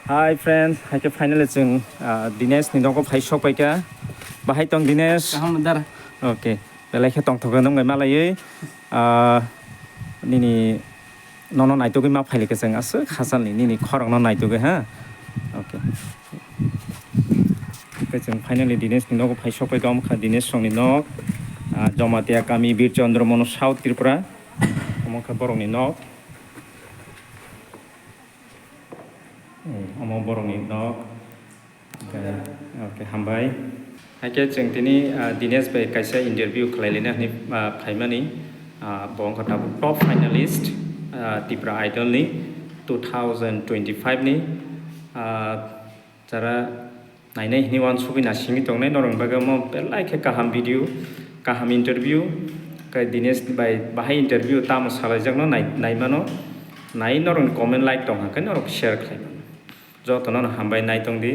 Hi friends, hai ke finalist jeng Dinesh ni dong ko phai shop pai ka bahai tong Dinesh. Kaham dar. Okay, belai ke tong thoga nong ngai malai nini nono nai to ge ma phai ke jeng as khasal ni khorong no nai to ge ha. Okay. Ke jeng finally Dinesh ni dong ko phai shop pai dom kha Dinesh song ni nok Jomatia kami Bir Chandra Mono South Tripura. Among kha borong ni nok. Among borong ni nok. Okay, hambai. Haike जों दिनै दिनेश भाई कायसा इन्टारभिउ खालायलायनो हानि फाइमानि बंग खथाबो टप फाइनालिस्ट टिप्रा आइडलनि 2025 नि जरा नायनाय हिनि वान सुबिना सिंगि दंनाय नरं बागमो बेलाइखे काहाम भिडिअ काहाम इन्टारभिउ काय दिनेश भाई बाहाय इन्टारभिउ तामो सालायजागनो नायमानो नाय नरं कमेन्ट लाइक दं हांखो नरं शेयार खालायमानो जतनो हामबाय नाय दंदि